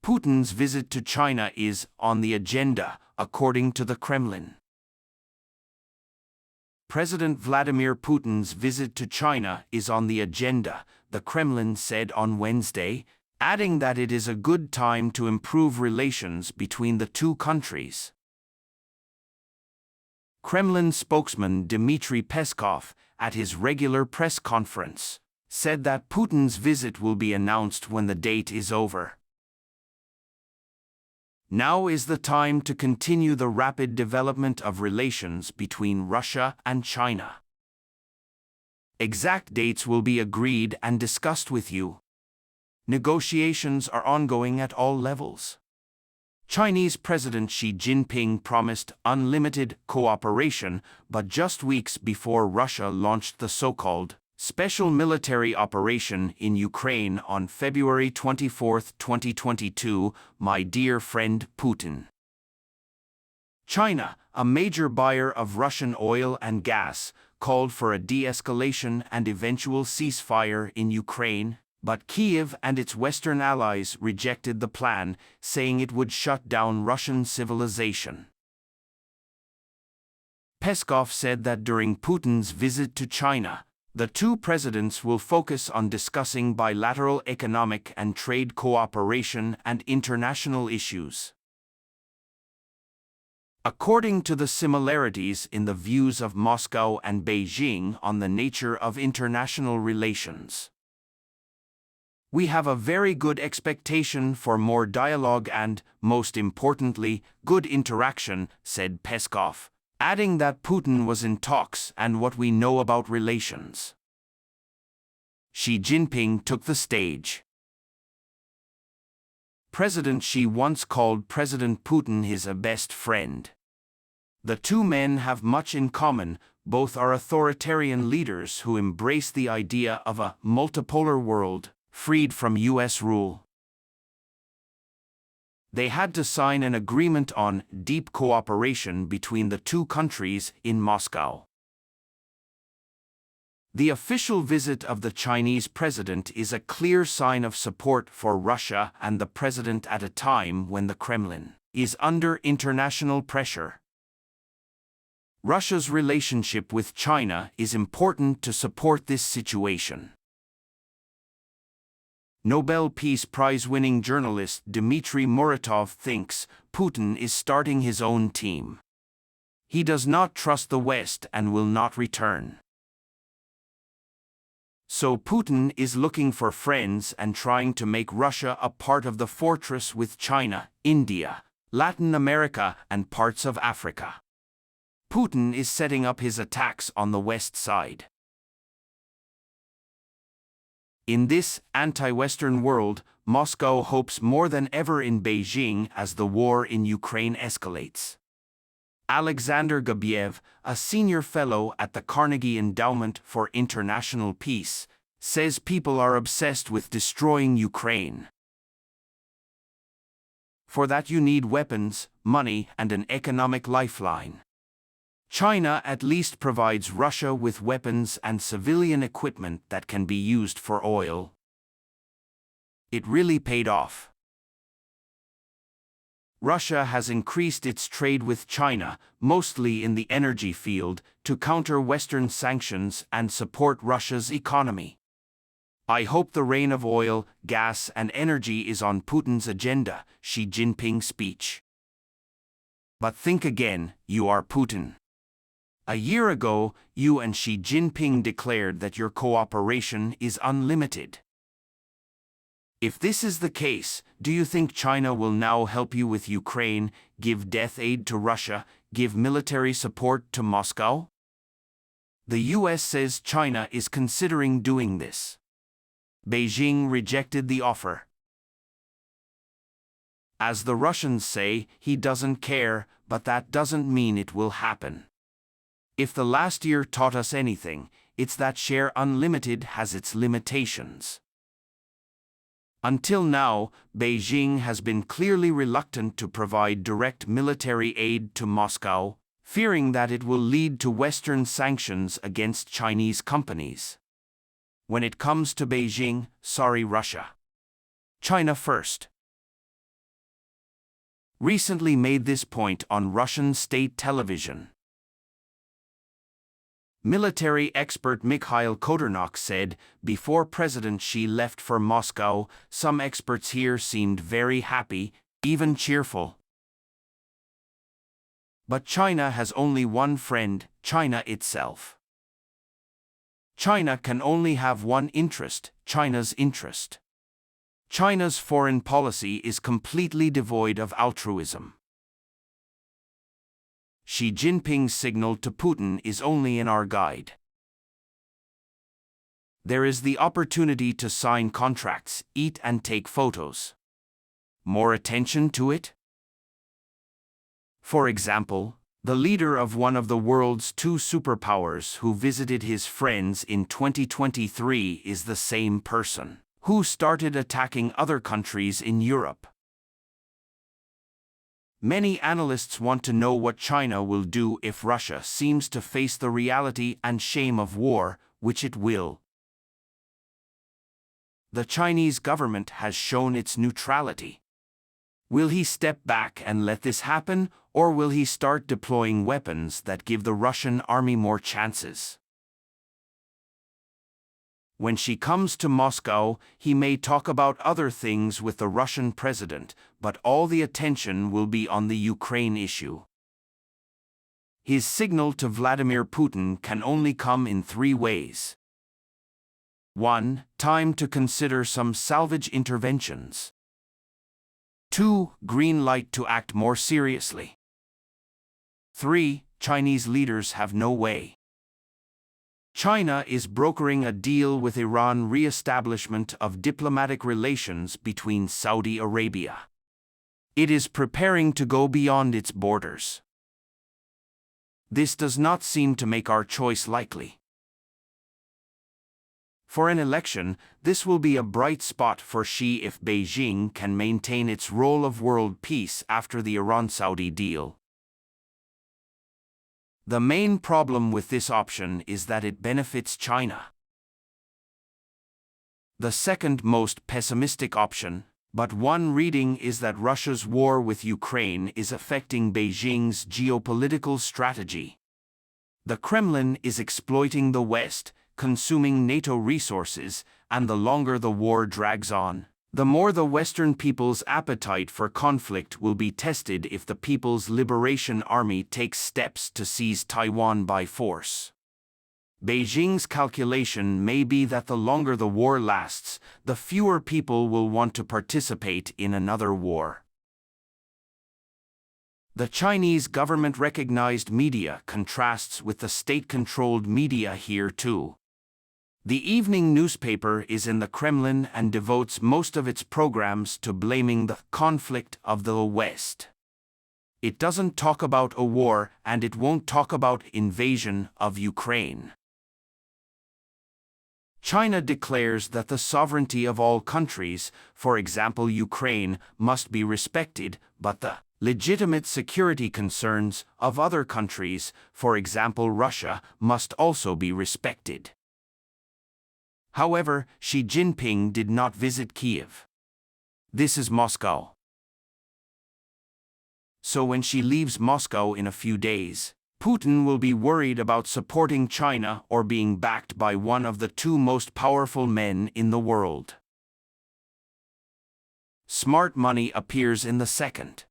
Putin's visit to China is on the agenda, according to the Kremlin. President Vladimir Putin's visit to China is on the agenda, the Kremlin said on Wednesday, adding that it is a good time to improve relations between the two countries. Kremlin spokesman Dmitry Peskov, at his regular press conference, said that Putin's visit will be announced when the date is over. Now is the time to continue the rapid development of relations between Russia and China. Exact dates will be agreed and discussed with you. Negotiations are ongoing at all levels. Chinese President Xi Jinping promised unlimited cooperation, but just weeks before Russia launched the so-called special military operation in Ukraine on February 24, 2022, my dear friend Putin. China, a major buyer of Russian oil and gas, called for a de-escalation and eventual ceasefire in Ukraine, but Kyiv and its Western allies rejected the plan, saying it would shut down Russian civilization. Peskov said that during Putin's visit to China, the two presidents will focus on discussing bilateral economic and trade cooperation and international issues. According to the similarities in the views of Moscow and Beijing on the nature of international relations, we have a very good expectation for more dialogue and, most importantly, good interaction, said Peskov, adding that Putin was in talks and what we know about relations. Xi Jinping took the stage. President Xi once called President Putin his best friend. The two men have much in common. Both are authoritarian leaders who embrace the idea of a multipolar world, freed from U.S. rule. They had to sign an agreement on deep cooperation between the two countries in Moscow. The official visit of the Chinese president is a clear sign of support for Russia and the president at a time when the Kremlin is under international pressure. Russia's relationship with China is important to support this situation. Nobel Peace Prize-winning journalist Dmitry Muratov thinks Putin is starting his own team. He does not trust the West and will not return. So Putin is looking for friends and trying to make Russia a part of the fortress with China, India, Latin America, and parts of Africa. Putin is setting up his attacks on the West side. In this anti-Western world, Moscow hopes more than ever in Beijing as the war in Ukraine escalates. Alexander Gabiev, a senior fellow at the Carnegie Endowment for International Peace, says people are obsessed with destroying Ukraine. For that you need weapons, money, and an economic lifeline. China at least provides Russia with weapons and civilian equipment that can be used for oil. It really paid off. Russia has increased its trade with China, mostly in the energy field, to counter Western sanctions and support Russia's economy. I hope the reign of oil, gas, and energy is on Putin's agenda, Xi Jinping speech. But think again, you are Putin. A year ago, you and Xi Jinping declared that your cooperation is unlimited. If this is the case, do you think China will now help you with Ukraine, give death aid to Russia, give military support to Moscow? The US says China is considering doing this. Beijing rejected the offer. As the Russians say, he doesn't care, but that doesn't mean it will happen. If the last year taught us anything, it's that share unlimited has its limitations. Until now, Beijing has been clearly reluctant to provide direct military aid to Moscow, fearing that it will lead to Western sanctions against Chinese companies. When it comes to Beijing, sorry Russia. China first. recently made this point on Russian state television. Military expert Mikhail Kodernok said, before President Xi left for Moscow, some experts here seemed very happy, even cheerful. But China has only one friend, China itself. China can only have one interest, China's interest. China's foreign policy is completely devoid of altruism. Xi Jinping's signal to Putin is only in our guide. There is the opportunity to sign contracts, eat and take photos. More attention to it? For example, the leader of one of the world's two superpowers who visited his friends in 2023 is the same person who started attacking other countries in Europe. Many analysts want to know what China will do if Russia seems to face the reality and shame of war, which it will. The Chinese government has shown its neutrality. Will he step back and let this happen, or will he start deploying weapons that give the Russian army more chances? When she comes to Moscow, he may talk about other things with the Russian president, but all the attention will be on the Ukraine issue. His signal to Vladimir Putin can only come in three ways. 1. Time to consider some salvage interventions. 2. Green light to act more seriously. 3. Chinese leaders have no way. China is brokering a deal with Iran re-establishment of diplomatic relations between Saudi Arabia. It is preparing to go beyond its borders. This does not seem to make our choice likely. For an election, this will be a bright spot for Xi if Beijing can maintain its role of world peace after the Iran-Saudi deal. The main problem with this option is that it benefits China. The second most pessimistic option, but one reading, is that Russia's war with Ukraine is affecting Beijing's geopolitical strategy. The Kremlin is exploiting the West, consuming NATO resources, and the longer the war drags on, the more the Western people's appetite for conflict will be tested if the People's Liberation Army takes steps to seize Taiwan by force. Beijing's calculation may be that the longer the war lasts, the fewer people will want to participate in another war. The Chinese government-recognized media contrasts with the state-controlled media here too. The evening newspaper is in the Kremlin and devotes most of its programs to blaming the conflict of the West. It doesn't talk about a war, and it won't talk about invasion of Ukraine. China declares that the sovereignty of all countries, for example Ukraine, must be respected, but the legitimate security concerns of other countries, for example Russia, must also be respected. However, Xi Jinping did not visit Kiev. This is Moscow. So when she leaves Moscow in a few days, Putin will be worried about supporting China or being backed by one of the two most powerful men in the world. Smart money appears in the second.